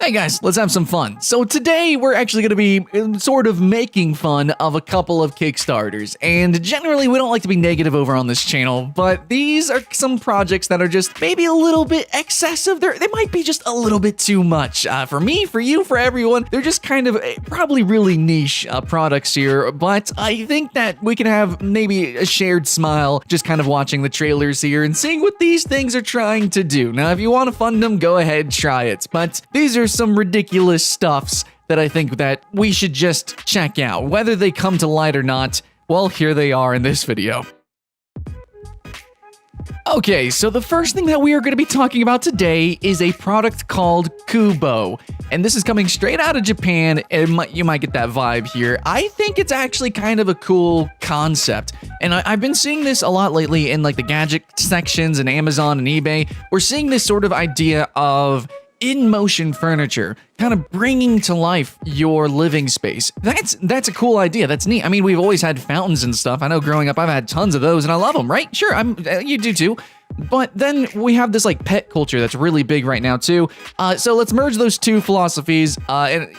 Hey guys, let's have some fun. So today we're actually going to be sort of making fun of a couple of Kickstarters. And generally we don't like to be negative over on this channel, but these are some projects that are just maybe a little bit excessive. They might be just a little bit too much. For me, for you, for everyone. They're just kind of probably really niche products here, but I think that we can have maybe a shared smile just kind of watching the trailers here and seeing what these things are trying to do. Now, if you want to fund them, go ahead, try it. But these are some ridiculous stuffs that I think that we should just check out. Whether they come to light or not, well, here they are in this video. Okay, so the first thing that we are going to be talking about today is a product called Kubo, and this is coming straight out of Japan, and you might get that vibe here. I think it's actually kind of a cool concept, and I've been seeing this a lot lately in like the gadget sections and Amazon and eBay. We're seeing this sort of idea of in-motion furniture, kind of bringing to life your living space. That's a cool idea. That's neat. I mean, we've always had fountains and stuff. I know growing up, I've had tons of those, and I love them, right? Sure, you do too. But then we have this like pet culture that's really big right now too. So let's merge those two philosophies. And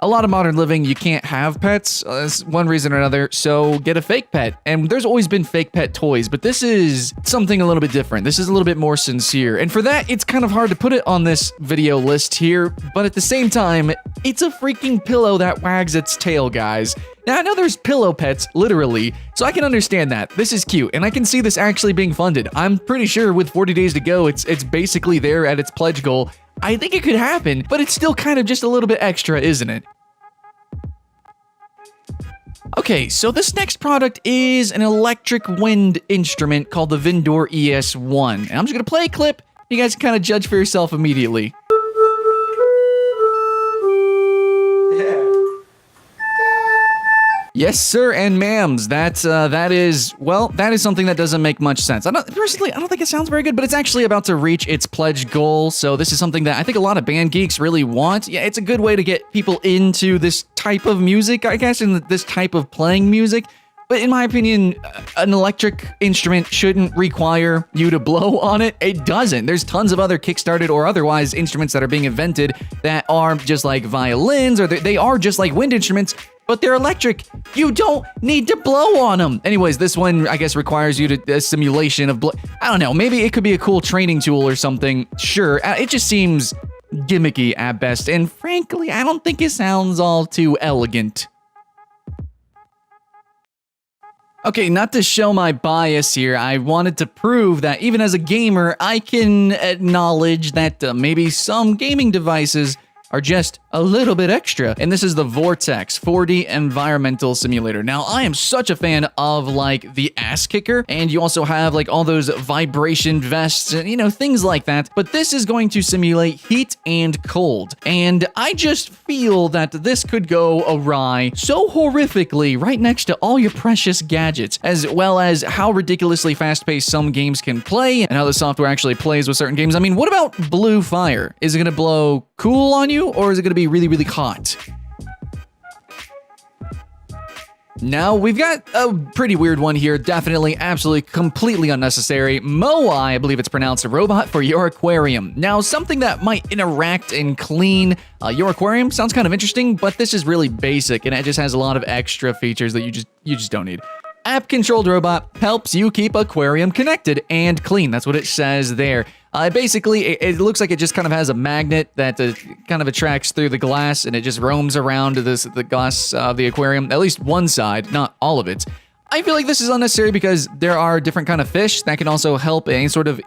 a lot of modern living, you can't have pets, one reason or another, so get a fake pet. And there's always been fake pet toys, but this is something a little bit different. This is a little bit more sincere. And for that, it's kind of hard to put it on this video list here, but at the same time, it's a freaking pillow that wags its tail, guys. Now, I know there's pillow pets, literally, so I can understand that. This is cute, and I can see this actually being funded. I'm pretty sure with 40 days to go, it's basically there at its pledge goal. I think it could happen, but it's still kind of just a little bit extra, isn't it? Okay, so this next product is an electric wind instrument called the Vindor ES1. And I'm just going to play a clip. You guys can kind of judge for yourself immediately. Yes, sir, and ma'ams. That is something that doesn't make much sense. Personally, I don't think it sounds very good, but it's actually about to reach its pledge goal. So this is something that I think a lot of band geeks really want. Yeah, it's a good way to get people into this type of music, I guess, and this type of playing music. But in my opinion, an electric instrument shouldn't require you to blow on it. It doesn't. There's tons of other kickstarted or otherwise instruments that are being invented that are just like violins, or they are just like wind instruments, but they're electric. You don't need to blow on them. Anyways, this one, I guess, requires you to a simulation of I don't know, maybe it could be a cool training tool or something. Sure, it just seems gimmicky at best, and frankly, I don't think it sounds all too elegant. Okay, not to show my bias here, I wanted to prove that even as a gamer, I can acknowledge that maybe some gaming devices are just a little bit extra. And this is the Vortex 4D environmental simulator. Now, I am such a fan of like the ass kicker, and you also have like all those vibration vests and things like that. But this is going to simulate heat and cold. And I just feel that this could go awry so horrifically right next to all your precious gadgets, as well as how ridiculously fast-paced some games can play and how the software actually plays with certain games. I mean, what about blue fire? Is it gonna blow cool on you, or is it going to be really, really hot? Now, we've got a pretty weird one here. Definitely, absolutely, completely unnecessary. MOAI, I believe it's pronounced, a robot for your aquarium. Now, something that might interact and clean your aquarium sounds kind of interesting, but this is really basic, and it just has a lot of extra features that you just don't need. App-controlled robot helps you keep aquarium connected and clean. That's what it says there. Basically, it looks like it just kind of has a magnet that kind of attracts through the glass, and it just roams around to the glass of the aquarium, at least one side, not all of it. I feel like this is unnecessary because there are different kind of fish that can also help and sort of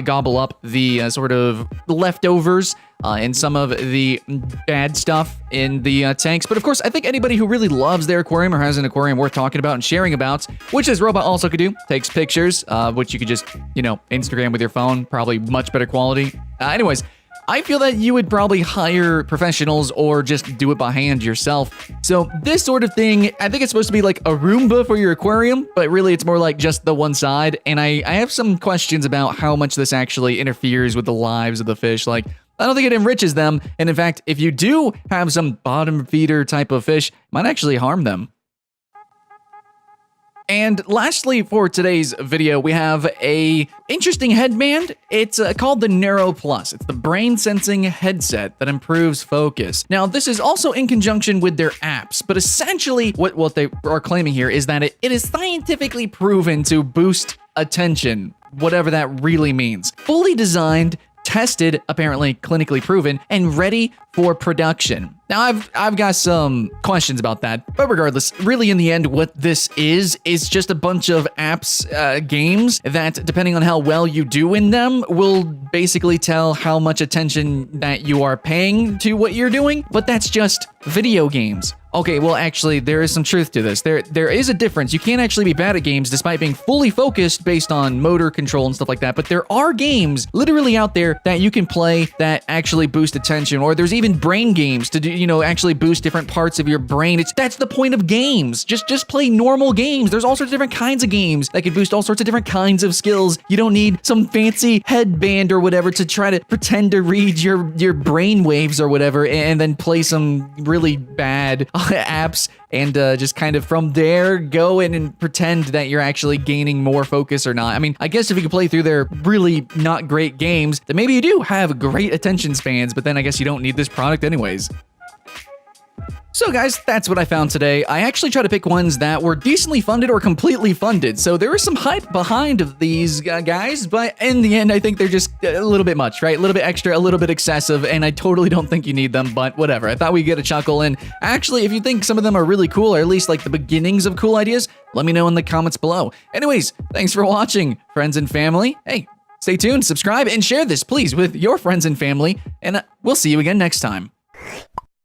gobble up the sort of leftovers and some of the bad stuff in the tanks. But of course, I think anybody who really loves their aquarium or has an aquarium worth talking about and sharing about, which this robot also could do, takes pictures, which you could just, Instagram with your phone, probably much better quality. Anyways, I feel that you would probably hire professionals or just do it by hand yourself. So this sort of thing, I think it's supposed to be like a Roomba for your aquarium, but really it's more like just the one side. And I have some questions about how much this actually interferes with the lives of the fish. Like, I don't think it enriches them. And in fact, if you do have some bottom feeder type of fish, it might actually harm them. And lastly, for today's video, we have a interesting headband. It's called the NeuroPlus. It's the brain sensing headset that improves focus. Now, this is also in conjunction with their apps, but essentially what they are claiming here is that it is scientifically proven to boost attention, whatever that really means. Fully designed, tested, apparently clinically proven, and ready for production. Now, I've got some questions about that, but regardless, really in the end, what this is just a bunch of apps, games that, depending on how well you do in them, will basically tell how much attention that you are paying to what you're doing, but that's just video games. Okay, well, actually, there is some truth to this. There is a difference. You can't actually be bad at games despite being fully focused based on motor control and stuff like that, but there are games literally out there that you can play that actually boost attention, or there's even brain games to do, actually boost different parts of your brain. That's the point of games. Just play normal games. There's all sorts of different kinds of games that can boost all sorts of different kinds of skills. You don't need some fancy headband or whatever to try to pretend to read your brain waves or whatever, and then play some really bad apps and just kind of from there go in and pretend that you're actually gaining more focus or not. I mean, I guess if you can play through their really not great games, then maybe you do have great attention spans, but then I guess you don't need this product anyways. So guys, that's what I found today. I actually tried to pick ones that were decently funded or completely funded, so there is some hype behind these guys, but in the end, I think they're just a little bit much, right? A little bit extra, a little bit excessive, and I totally don't think you need them, but whatever. I thought we'd get a chuckle, and actually, if you think some of them are really cool, or at least like the beginnings of cool ideas, let me know in the comments below. Anyways, thanks for watching, friends and family. Hey, stay tuned, subscribe, and share this, please, with your friends and family, and we'll see you again next time.